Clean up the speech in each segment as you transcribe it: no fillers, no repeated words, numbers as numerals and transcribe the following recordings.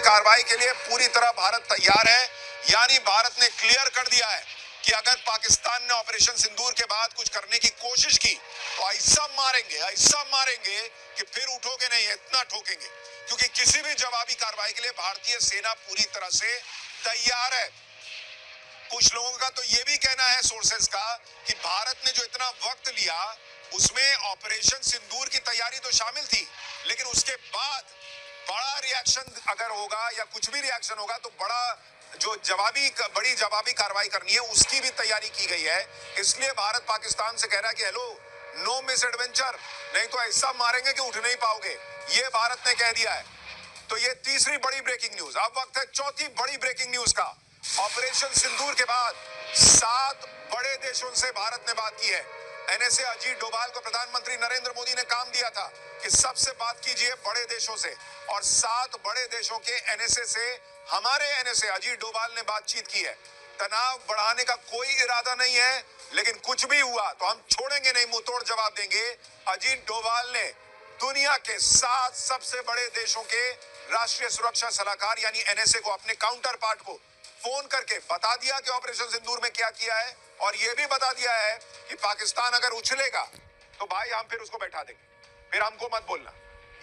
कार्रवाई के लिए पूरी तरह भारत तैयार है। यानी भारत ने क्लियर कर दिया है कि अगर पाकिस्तान ने ऑपरेशन सिंदूर के बाद कुछ करने की कोशिश की तो ऐसा मारेंगे कि फिर उठोगे नहीं, इतना ठोकेंगे। क्योंकि किसी भी जवाबी कार्रवाई के लिए भारतीय सेना पूरी तरह से तैयार है। कुछ लोगों का तो यह भी कहना है सोर्सेस का कि भारत ने जो इतना वक्त लिया उसमें ऑपरेशन सिंदूर की तैयारी तो शामिल थी, लेकिन उसके बाद बड़ा रिएक्शन अगर होगा या कुछ भी रिएक्शन होगा तो बड़ी जवाबी कार्रवाई करनी है, उसकी भी तैयारी की गई है। इसलिए भारत पाकिस्तान से कह रहा है कि हेलो, नो मिस एडवेंचर, नहीं तो ऐसा मारेंगे कि उठ नहीं पाओगे। ये भारत ने कह दिया है। तो ये तीसरी बड़ी ब्रेकिंग न्यूज। अब वक्त है चौथी बड़ी ब्रेकिंग न्यूज का। ऑपरेशन सिंदूर के बाद 7 बड़े देशों से भारत ने बात की है। एनएसए अजीत डोभाल को प्रधानमंत्री नरेंद्र मोदी ने काम दिया था कि सबसे बात कीजिए बड़े देशों से, और 7 बड़े देशों के एनएसए से हमारे एनएसए अजीत डोभाल ने बातचीत की है। तनाव बढ़ाने का कोई इरादा नहीं है, लेकिन कुछ भी हुआ तो हम छोड़ेंगे नहीं, मुंहतोड़ जवाब देंगे। अजीत डोभाल ने दुनिया के 7 सबसे बड़े देशों के राष्ट्रीय सुरक्षा सलाहकार यानी एनएसए को, अपने काउंटर पार्ट को फोन करके बता दिया कि ऑपरेशन सिंदूर में क्या किया है, और यह भी बता दिया है कि पाकिस्तान अगर उछलेगा तो भाई हम फिर उसको बैठा देंगे, फिर हमको मत बोलना।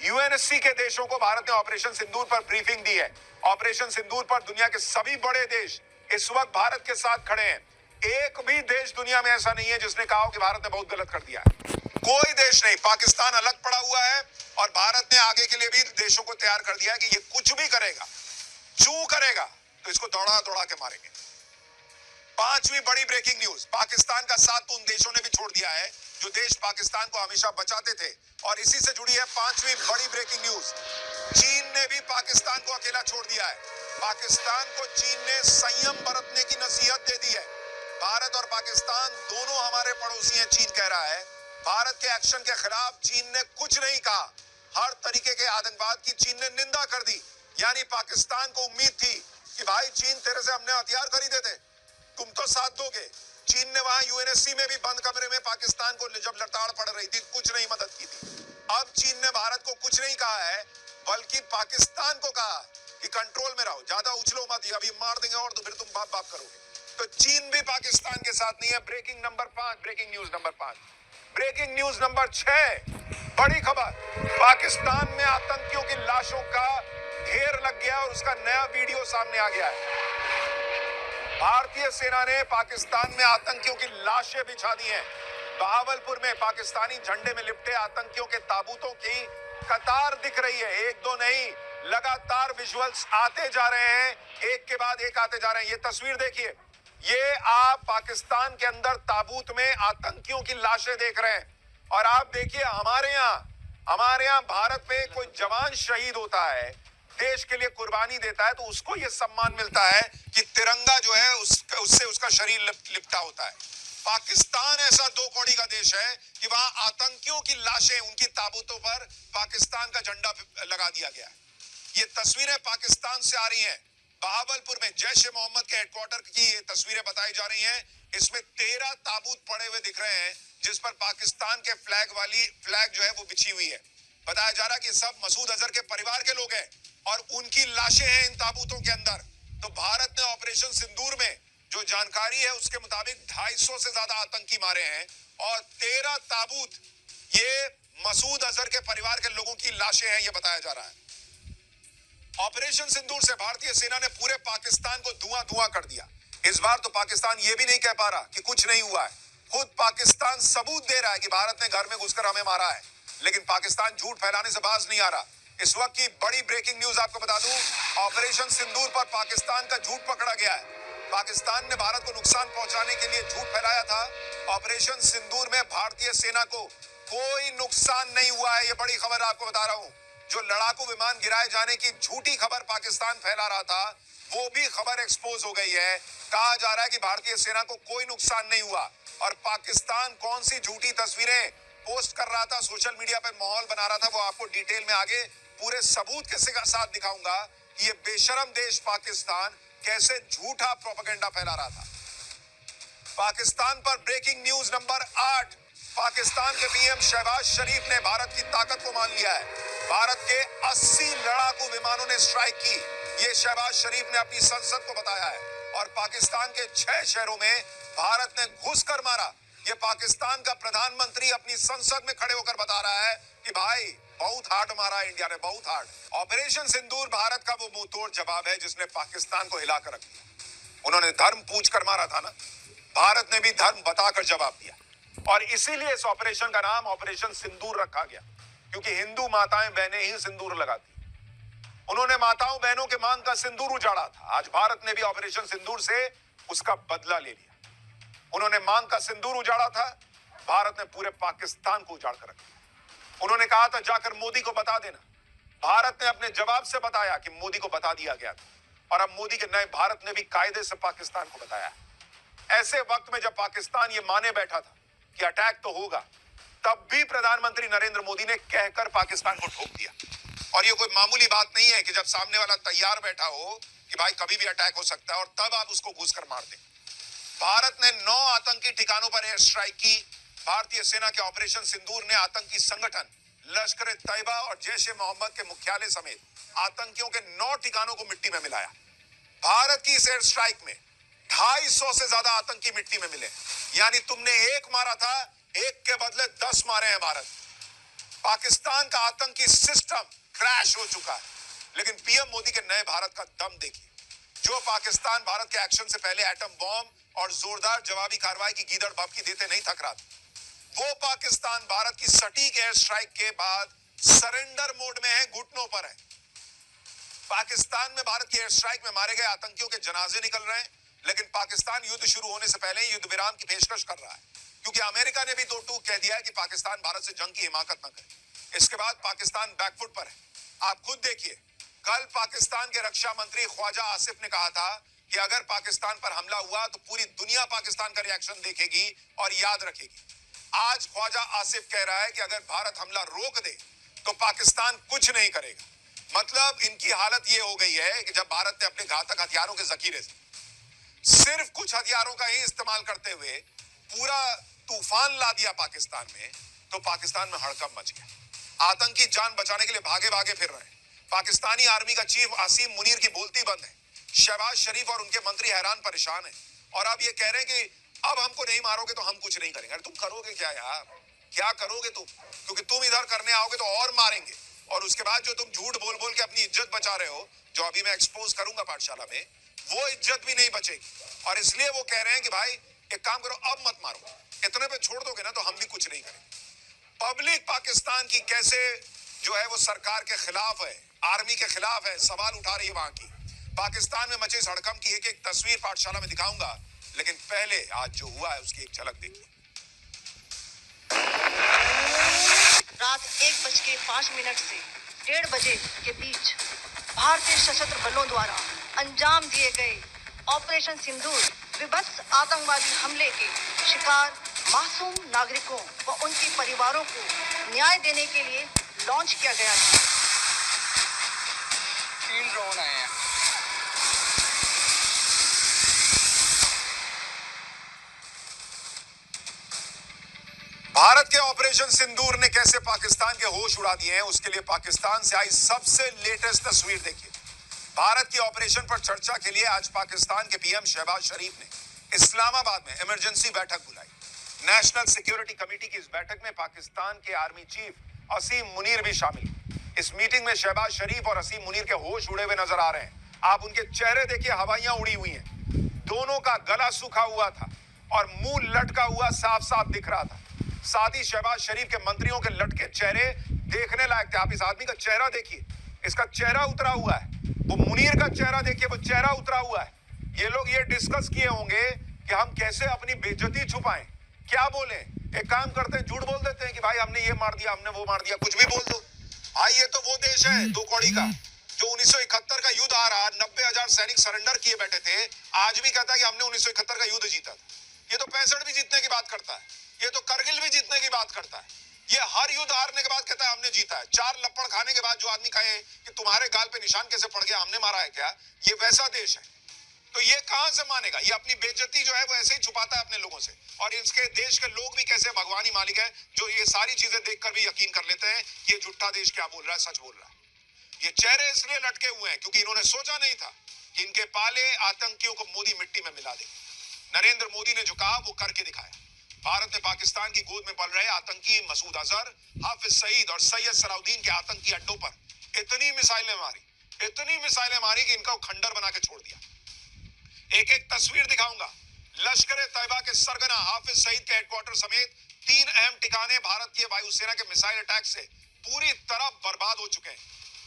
यूएनएससी के देशों को भारत ने ऑपरेशन सिंदूर पर ब्रीफिंग दी है। ऑपरेशन सिंदूर पर दुनिया के सभी बड़े देश इस वक्त भारत के साथ खड़े हैं। एक भी देश दुनिया में ऐसा नहीं है जिसने कहा हो कि भारत ने बहुत गलत कर दिया है। कोई देश नहीं। पाकिस्तान अलग पड़ा हुआ है और भारत ने आगे के लिए भी देशों को तैयार कर दिया है कि ये कुछ भी करेगा, चू करेगा तो इसको दौड़ा दौड़ा के मारेंगे। पांचवी बड़ी ब्रेकिंग न्यूज। पाकिस्तान का साथ उन देशों ने भी छोड़ दिया है जो देश पाकिस्तान को हमेशा बचाते थे, और इसी से जुड़ी है पांचवी बड़ी ब्रेकिंग न्यूज। चीन ने भी पाकिस्तान को अकेला छोड़ दिया है। पाकिस्तान को चीन ने संयम बरतने की नसीहत दे दी है। भारत और पाकिस्तान दोनों हमारे पड़ोसी हैं, चीन कह रहा है। भारत के एक्शन के खिलाफ चीन ने कुछ नहीं कहा। हर तरीके के आतंकवाद की चीन ने निंदा कर दी। यानी पाकिस्तान को उम्मीद थी कि भाई चीन तेरे से हमने हथियार खरीदे थे, तुम तो साथ दोगे। चीन ने वहां यूएनएससी में भी बंद कमरे में पाकिस्तान को जब लताड़ पड़ रही थी कुछ नहीं मदद की थी। अब चीन ने भारत को कुछ नहीं कहा है, बल्कि पाकिस्तान को कहा कि कंट्रोल में रहो, ज्यादा उछलो मत, अभी मार देंगे और तो फिर तुम बाप बाप करोगे। तो चीन भी पाकिस्तान के साथ नहीं है। Breaking news number 5। Breaking news number 6, बड़ी खबर। पाकिस्तान में आतंकियों की लाशों का ढेर लग गया और उसका नया वीडियो सामने आ गया है। भारतीय सेना ने पाकिस्तान में आतंकियों की लाशें बिछा दी हैं। बहावलपुर में पाकिस्तानी झंडे में लिपटे आतंकियों के ताबूतों की कतार दिख रही है। एक दो नहीं, लगातार विजुअल्स आते जा रहे हैं, एक के बाद एक आते जा रहे हैं। ये तस्वीर देखिए, ये आप पाकिस्तान के अंदर ताबूत में आतंकियों की लाशें देख रहे हैं। और आप देखिए हमारे यहाँ भारत में कोई जवान शहीद होता है, देश के लिए कुर्बानी देता है, तो उसको यह सम्मान मिलता है कि तिरंगा जो है उससे उसका शरीर लिपटा होता है। पाकिस्तान ऐसा दो कौड़ी का देश है कि वहां आतंकियों की लाशें, उनकी ताबूतों पर पाकिस्तान का झंडा लगा दिया गया है। ये तस्वीरें पाकिस्तान से आ रही हैं। बहावलपुर में जैश ए मोहम्मद के हेडक्वार्टर की ये तस्वीरें बताई जा रही हैं। इसमें 13 ताबूत पड़े हुए दिख रहे हैं जिस पर पाकिस्तान के फ्लैग जो है वो बिछी हुई है। बताया जा रहा है कि सब मसूद अजहर के परिवार के लोग हैं और उनकी लाशें हैं इन ताबूतों के अंदर। तो भारत ने ऑपरेशन सिंदूर में जो जानकारी है उसके मुताबिक 250 से ज्यादा आतंकी मारे हैं और 13 ताबूत ये मसूद अजहर के परिवार के लोगों की लाशें हैं, ये बताया जा रहा है। ऑपरेशन सिंदूर से भारतीय सेना ने पूरे पाकिस्तान को धुआं कर दिया। इस बार तो पाकिस्तान ये भी नहीं कह पा रहा कि कुछ नहीं हुआ है। खुद पाकिस्तान सबूत दे रहा है कि भारत ने घर में घुसकर हमें मारा है, लेकिन पाकिस्तान झूठ फैलाने से बाज नहीं आ रहा। इस वक्त की बड़ी ब्रेकिंग न्यूज आपको बता दूं, ऑपरेशन सिंदूर पर पाकिस्तान का झूठ पकड़ा गया है। पाकिस्तान ने भारत को नुकसान पहुंचाने के लिए झूठ फैलाया था। ऑपरेशन सिंदूर में भारतीय सेना को कोई नुकसान नहीं हुआ है, ये बड़ी खबर आपको बता रहा हूं। जो लड़ाकू विमान गिराए जाने की झूठी खबर पाकिस्तान फैला रहा था, वो भी खबर एक्सपोज हो गई है। कहा जा रहा है कि भारतीय सेना को कोई नुकसान नहीं हुआ। और पाकिस्तान कौन सी झूठी तस्वीरें पोस्ट कर रहा था, सोशल मीडिया पर माहौल बना रहा था, वो आपको डिटेल में आगे पूरे सबूत के साथ दिखाऊंगा कि ये बेशरम देश पाकिस्तान कैसे झूठा प्रोपेगेंडा फैला रहा था। पाकिस्तान पर ब्रेकिंग न्यूज नंबर 8। पाकिस्तान के पीएम शहबाज शरीफ ने भारत की ताकत को मान लिया है। भारत के 80 लड़ाकू विमानों ने स्ट्राइक की। ये शहबाज शरीफ ने अपनी संसद को बताया है और पाकिस्तान के 6 शहरों में भारत ने घुसकर मारा। ये पाकिस्तान का प्रधानमंत्री अपनी संसद में खड़े होकर बता रहा है कि भाई बहुत हार्ड मारा है इंडिया ने, बहुत हार्ड। ऑपरेशन सिंदूर भारत का वो मुंहतोड़ जवाब है जिसने पाकिस्तान को हिलाकर रख दिया। उन्होंने धर्म पूछकर मारा था ना, भारत ने भी धर्म बताकर जवाब दिया और इसीलिए इस ऑपरेशन का नाम ऑपरेशन सिंदूर रखा गया, क्योंकि हिंदू माताएं बहनें ही सिंदूर लगाती। उन्होंने माताओं बहनों के मांग का सिंदूर उजाड़ा था। आज भारत ने भी ऑपरेशन सिंदूर से उसका बदला ले लिया। उन्होंने मांग का सिंदूर उजाड़ा था, भारत ने पूरे पाकिस्तान को उजाड़ कर रखा। उन्होंने कहा था जाकर मोदी को बता देना। भारत ने अपने जवाब से बताया कि मोदी को बता दिया गया था और अब मोदी के नए भारत ने भी कायदे से पाकिस्तान को बताया। ऐसे वक्त में जब पाकिस्तान ये माने बैठा था कि अटैक तो होगा, तब भी प्रधानमंत्री नरेंद्र मोदी ने कहकर पाकिस्तान को ठोक दिया। और ये कोई मामूली बात नहीं है कि जब सामने वाला तैयार बैठा हो कि भाई कभी भी अटैक हो सकता है और तब आप उसको घुसकर मार दें। भारत ने 9 आतंकी ठिकानों पर एयर स्ट्राइक की। भारतीय सेना के ऑपरेशन सिंदूर ने आतंकी संगठन लश्कर ए तैयबा और जैश ए मोहम्मद के मुख्यालय समेत आतंकियों के 9 ठिकानों को मिट्टी में मिलाया। भारत की इस एयर स्ट्राइक में 250 से ज्यादा आतंकी मिट्टी में मिले। यानी तुमने एक मारा था, एक के बदले 10 मारे हैं भारत। पाकिस्तान का आतंकी सिस्टम क्रैश हो चुका है, लेकिन पीएम मोदी के नए भारत का दम देखिए। जो पाकिस्तान भारत के एक्शन से पहले एटम बॉम्ब और जोरदार जवाबी कार्रवाई की गीदड़ भभकी देते नहीं थक रहा था, वो पाकिस्तान भारत की सटीक एयर स्ट्राइक के बाद सरेंडर मोड में है, घुटनों पर है। पाकिस्तान में भारत की एयर स्ट्राइक में मारे गए आतंकियों के जनाजे निकल रहे हैं, लेकिन पाकिस्तान युद्ध शुरू होने से पहले ही युद्ध विराम की पेशकश कर रहा है, क्योंकि अमेरिका ने भी 2 टूक कह दिया है कि पाकिस्तान भारत से जंग की हिमाकत न करे। इसके बाद पाकिस्तान बैकफुट पर है। आप खुद देखिए, कल पाकिस्तान के रक्षा मंत्री ख्वाजा आसिफ ने कहा था कि अगर पाकिस्तान पर हमला हुआ तो पूरी दुनिया पाकिस्तान का रिएक्शन देखेगी और याद रखेगी। आज ख्वाजा आसिफ कह रहा है कि अगर भारत हमला रोक दे तो पाकिस्तान कुछ नहीं करेगा। मतलब इनकी हालत यह हो गई है कि जब भारत ने अपने घातक हथियारों के जखीरे से सिर्फ कुछ हथियारों का ही इस्तेमाल करते हुए पूरा तूफान ला दिया पाकिस्तान में, तो पाकिस्तान में हड़कंप मच गया। आतंकी जान बचाने के लिए भागे भागे फिर रहे हैं। पाकिस्तानी आर्मी का चीफ असीम मुनीर की बोलती बंद है। शहबाज शरीफ और उनके मंत्री हैरान परेशान हैं और अब ये कह रहे हैं कि अब हमको नहीं मारोगे तो हम कुछ नहीं करेंगे। अरे तुम करोगे क्या यार, क्या करोगे तुम? क्योंकि तुम इधर करने आओगे तो और मारेंगे, और उसके बाद जो तुम झूठ बोल बोल के अपनी इज्जत बचा रहे हो, जो अभी मैं एक्सपोज करूंगा पाठशाला में, वो इज्जत भी नहीं बचेगी। और इसलिए वो कह रहे हैं कि भाई एक काम करो, अब मत मारो, इतने पे छोड़ दोगे ना तो हम भी कुछ नहीं करेंगे। पब्लिक पाकिस्तान की कैसे जो है वो सरकार के खिलाफ है, आर्मी के खिलाफ है, सवाल उठा रही है वहां की। पाकिस्तान में मचे इस हड़कंप की एक एक तस्वीर पाठशाला में दिखाऊंगा, लेकिन पहले आज जो हुआ है उसकी एक झलक देखिए। रात 1:05 से 1:30 बजे के बीच भारतीय सशस्त्र बलों द्वारा अंजाम दिए गए ऑपरेशन सिंदूर विभत्स आतंकवादी हमले के शिकार मासूम नागरिकों व उनके परिवारों को न्याय देने के लिए लॉन्च किया गया था। 3 ड्रोन आए हैं। भारत के ऑपरेशन सिंदूर ने कैसे पाकिस्तान के होश उड़ा दिए हैं, उसके लिए पाकिस्तान से आई सबसे लेटेस्ट तस्वीर देखिए। भारत की ऑपरेशन पर चर्चा के लिए आज पाकिस्तान के पीएम शहबाज शरीफ ने इस्लामाबाद में इमरजेंसी बैठक बुलाई। नेशनल सिक्योरिटी कमेटी की इस बैठक में पाकिस्तान के आर्मी चीफ असीम मुनीर भी शामिल। इस मीटिंग में शहबाज शरीफ और असीम मुनीर के होश उड़े हुए नजर आ रहे हैं। आप उनके चेहरे देखिए, हवाइयां उड़ी हुई हैं। दोनों का गला सूखा हुआ था और मुंह लटका हुआ साफ साफ दिख रहा था। साथ ही शहबाज शरीफ के मंत्रियों के लटके चेहरे देखने लायक थे। आप इस आदमी का चेहरा देखिए, इसका चेहरा उतरा हुआ है। वो मुनीर का चेहरा देखिए, वो चेहरा उतरा हुआ है। ये लोग ये डिस्कस किए होंगे कि हम कैसे अपनी बेइज्जती छुपाएं, क्या बोले। एक काम करते हैं, झूठ बोल देते हैं कि भाई हमने ये मार दिया, हमने वो मार दिया, कुछ भी बोल दो। भाई ये तो वो देश है 2 कौड़ी का जो 1971 का युद्ध आ रहा, 90,000 सैनिक सरेंडर किए बैठे थे, आज भी कहता है कि हमने 1971 का युद्ध जीता था। ये तो 65 भी जीतने की बात करता है, ये तो करगिल भी जीतने की बात करता है। ये हर युद्ध हारने के बाद कहता है हमने जीता है। 4 लपड़ खाने के बाद जो आदमी कहे कि तुम्हारे गाल पे निशान कैसे पड़ गया, हमने मारा है क्या, ये वैसा देश है। तो ये कहां से मानेगा? ये अपनी बेइज्जती जो है वो ऐसे ही छुपाता है अपने लोगों से। और इसके देश के लोग भी कैसे भगवान ही मालिक है, जो ये सारी चीजें देखकर भी यकीन कर लेते हैं कि ये झूठा देश क्या बोल रहा है, सच बोल रहा है। ये चेहरे इसलिए लटके हुए हैं क्योंकि इन्होंने सोचा नहीं था कि इनके पाले आतंकियों को मोदी मिट्टी में मिला दे। नरेंद्र मोदी ने जो कहा वो करके दिखाया। भारत ने पाकिस्तान की गोद में पल रहे आतंकी मसूद अजहर, हाफिज सईद और सैयद सलाउद्दीन के आतंकी अड्डों पर इतनी मिसाइलें मारी कि इनका खंडर बना के छोड़ दिया। एक एक तस्वीर दिखाऊंगा। लश्कर तैयबा के सरगना हाफिज सईद के हेडक्वार्टर समेत 3 अहम ठिकाने भारतीय वायुसेना के मिसाइल अटैक से पूरी तरह बर्बाद हो चुके हैं।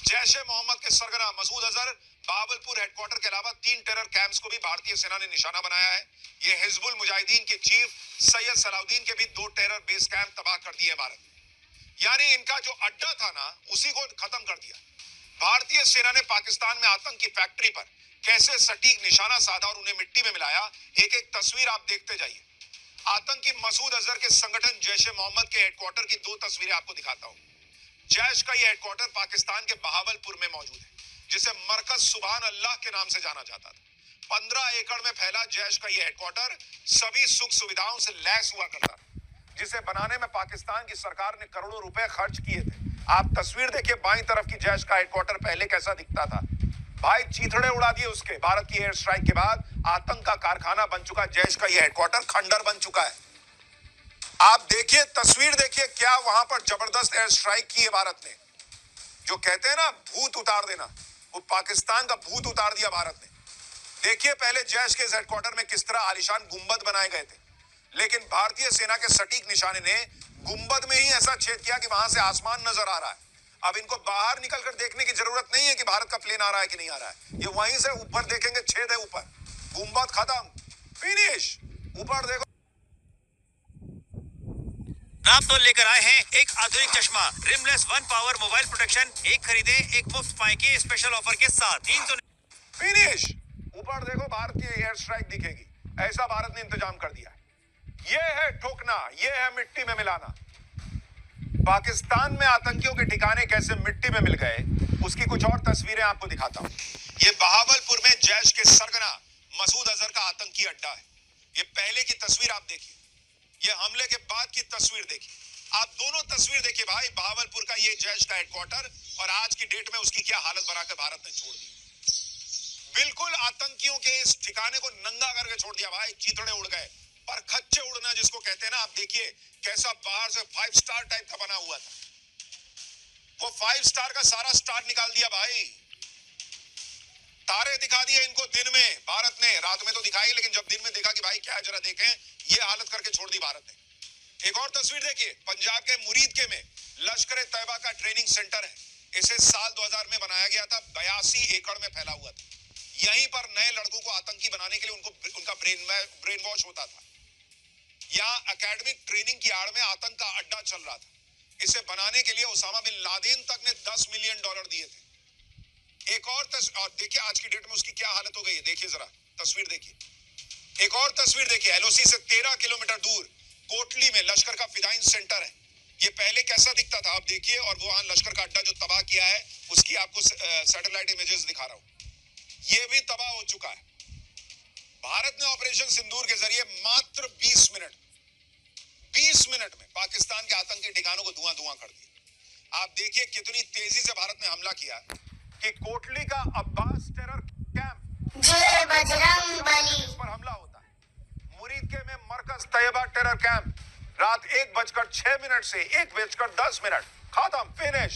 जैश ए मोहम्मद के सरगना मसूद अजहर बावलपुर हेडक्वार्टर के अलावा 3 टेरर कैंप्स को भी भारतीय सेना ने निशाना बनाया है। ये हिजबुल मुजाहिदीन के चीफ सैयद सलाउद्दीन के भी 2 टेरर बेस कैंप तबाह कर दिए भारत ने। यानी इनका जो अड्डा था ना, उसी को खत्म कर दिया। भारतीय सेना ने पाकिस्तान में आतंक की फैक्ट्री पर कैसे सटीक निशाना साधा और उन्हें मिट्टी में मिलाया, एक एक तस्वीर आप देखते जाइए। आतंकी मसूद अजहर के संगठन जैश ए मोहम्मद के हेडक्वार्टर की 2 तस्वीरें आपको दिखाता हूं। जैश का यह हेडक्वार्टर पाकिस्तान के बहावलपुर में मौजूद है, जिसे मरकज सुभान अल्लाह के नाम से जाना जाता था। 15 एकड़ में फैला जैश का यह हेडक्वार्टर सभी सुख सुविधाओं से लैस हुआ करता था, जिसे बनाने में पाकिस्तान की सरकार ने करोड़ों रुपए खर्च किए थे। आप तस्वीर देखिए, बाईं तरफ की जैश का हेडक्वार्टर पहले कैसा दिखता था। भाई चीथड़े उड़ा दिए उसके। भारत की एयर स्ट्राइक के बाद आतंक का कारखाना बन चुका जैश का यह हेडक्वार्टर खंडर बन चुका है। आप देखिए, तस्वीर देखिए, क्या वहां पर जबरदस्त एयर स्ट्राइक की है भारत ने। जो कहते हैं ना भूत उतार देना, वो पाकिस्तान का भूत उतार दिया भारत ने। देखिए पहले जैश के हेडक्वार्टर में किस तरह आलीशान गुंबद बनाए गए थे, लेकिन भारतीय सेना के सटीक निशाने ने गुंबद में ही ऐसा छेद किया कि वहां से आसमान नजर आ रहा है। अब इनको बाहर निकलकर देखने की जरूरत नहीं है कि भारत का प्लेन आ रहा है कि नहीं आ रहा है। ये वहीं से ऊपर देखेंगे, छेद है ऊपर, गुंबद खत्म, फिनिश। ऊपर देखो। आप तो लेकर आए हैं एक आधुनिक चश्मा रिमलेस 1 पावर मोबाइल प्रोटेक्शन, एक खरीदे एक मुफ्त पाए के स्पेशल ऑफर के साथ 300। फिनिश। ऊपर देखो, भारत की एयर स्ट्राइक दिखेगी। ऐसा भारत ने इंतजाम कर दिया है। ये है ठोकना, ये है मिट्टी में मिलाना। पाकिस्तान में आतंकियों के ठिकाने कैसे मिट्टी में मिल गए, उसकी कुछ और तस्वीरें आपको दिखाता हूं। ये बहावलपुर में जैश के सरगना मसूद अजहर का आतंकी अड्डा है। ये पहले की तस्वीर आप देखिए, ये हमले के बाद की तस्वीर देखिए। आप दोनों तस्वीर देखिए भाई। बहावलपुर का ये जैश का हेडक्वार्टर और आज की डेट में उसकी क्या हालत बनाकर भारत ने छोड़ दी। बिल्कुल आतंकियों के इस ठिकाने को नंगा करके छोड़ दिया भाई। चीथड़े उड़ गए, पर खच्चे उड़ना जिसको कहते हैं ना। आप देखिए कैसा बाहर से 5 स्टार टाइप का बना हुआ था, वो 5 स्टार का सारा स्टार निकाल दिया भाई। तारे दिखा दिए इनको दिन में भारत ने, रात में तो दिखाई, लेकिन जब दिन में देखा कि भाई क्या है जरा देखें, ये हालत करके छोड़ दी भारत ने। एक और तस्वीर देखिए, पंजाब के मुरीदके में लश्कर तैयबा का ट्रेनिंग सेंटर है। इसे साल 2000 में बनाया गया था। 82 एकड़ में फैला हुआ था। यहीं पर नए लड़कों को आतंकी बनाने के लिए उनका ब्रेन वॉश होता था। यहाँ एकेडमिक ट्रेनिंग की आड़ में आतंक का अड्डा चल रहा था। इसे बनाने के लिए ओसामा बिन लादेन तक ने $10 मिलियन दिए थे। एक और देखिए आज की डेट में उसकी क्या हालत हो गई है। देखिए जरा तस्वीर देखिए। एक और तस्वीर देखिए, एलओसी से 13 किलोमीटर दूर कोटली में लश्कर का फिदाइन सेंटर है। ये पहले कैसा दिखता था आप देखिए, और वो लश्कर का अड्डा जो तबाह किया है उसकी आपको सैटेलाइट इमेजेस दिखा रहा हूं। ये भी तबाह हो चुका है। भारत ने ऑपरेशन सिंदूर के जरिए मात्र 20 मिनट में पाकिस्तान के आतंकी ठिकानों को धुआं कर दिया। आप देखिए कितनी तेजी से भारत ने हमला किया कि कोटली का अब्बास टेरर कैंप पर हमला होता है। मुरीदके में मरकज तैयबा टेरर कैंप रात 1:06 से 1:10 खत्म, फिनिश।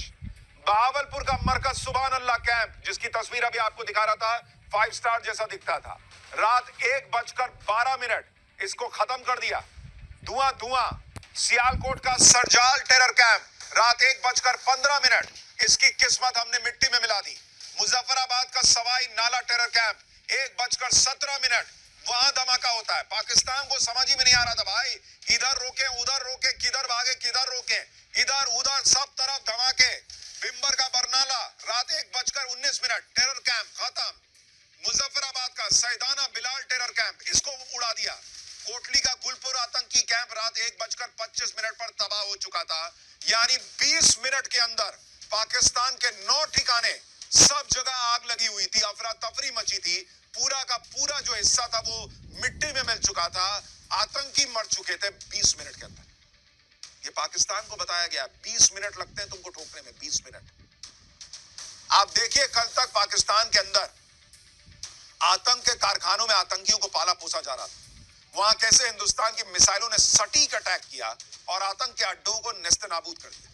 बहावलपुर का मरकज सुभान अल्लाह कैंप, जिसकी तस्वीर अभी आपको दिखा रहा था, 5 स्टार जैसा दिखता था, रात 1:12 इसको खत्म कर दिया। धुआं। सियालकोट का सरजाल टेरर कैंप रात 1:15 इसकी किस्मत हमने मिट्टी में मिला दी। मुजफ्फराबाद का सवाई नाला टेरर कैंप 1:17 वहां धमाका होता है। पाकिस्तान को समझ ही में नहीं आ रहा था भाई, इधर रोके उधर रोके, किधर भागे किधर रोके, इधर उधर सब तरफ धमाके। बिम्बर का बरनाला रात 1:19 टेरर कैंप खत्म। मुजफ्फराबाद का सैदाना बिलाल टेरर कैंप, इसको उड़ा दिया। कोटली का गुलपुर आतंकी कैंप रात 1:25 पर तबाह हो चुका था। यानी 20 मिनट के अंदर पाकिस्तान के 9 ठिकाने, सब जगह आग लगी हुई थी, अफरा तफरी मची थी। पूरा का पूरा जो हिस्सा था वो मिट्टी में मिल चुका था। आतंकी मर चुके थे 20 मिनट के अंदर। ये पाकिस्तान को बताया गया 20 मिनट लगते हैं तुमको ठोकने में, 20 मिनट। आप देखिए कल तक पाकिस्तान के अंदर आतंक के कारखानों में आतंकियों को पाला पोसा जा रहा था। वहां कैसे हिंदुस्तान की मिसाइलों ने सटीक अटैक किया और आतंक के अड्डों को नेस्तनाबूद कर दिया।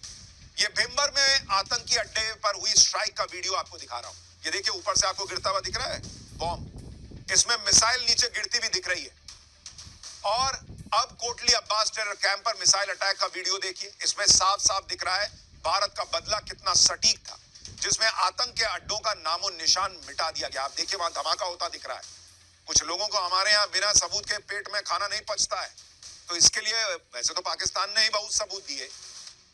ये भिम्बर में आतंकी अड्डे पर हुई स्ट्राइक का वीडियो आपको दिखा रहा हूं। ये देखिए ऊपर से आपको गिरता हुआ दिख रहा है बॉम्ब, इसमें मिसाइल नीचे गिरती भी दिख रही है। और अब कोटली अब्बास टेरर कैंप पर मिसाइल अटैक का वीडियो देखिए, इसमें साफ साफ दिख रहा है भारत का बदला कितना सटीक था, जिसमें आतंक के अड्डों का नामो निशान मिटा दिया गया। आप देखिए वहां धमाका होता दिख रहा है। कुछ लोगों को हमारे यहाँ बिना सबूत के पेट में खाना नहीं पचता है, तो इसके लिए वैसे तो पाकिस्तान ने ही बहुत सबूत दिए।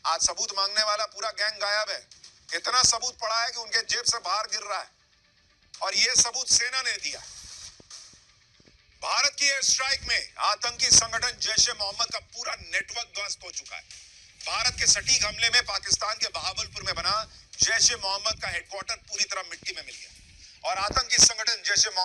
आज सबूत मांगने वाला पूरा गैंग गायब है। इतना सबूत पड़ा है कि उनके जेब से बाहर गिर रहा है, और ये सबूत सेना ने दिया। भारत की एयर स्ट्राइक में आतंकी संगठन जैश ए मोहम्मद का पूरा नेटवर्क ध्वस्त हो चुका है। भारत के सटीक हमले में पाकिस्तान के बहावलपुर में बना जैश ए मोहम्मद का हेडक्वार्टर पूरी तरह मिट्टी में मिल गया, और आतंकी संगठन जैश ए मोहम्मद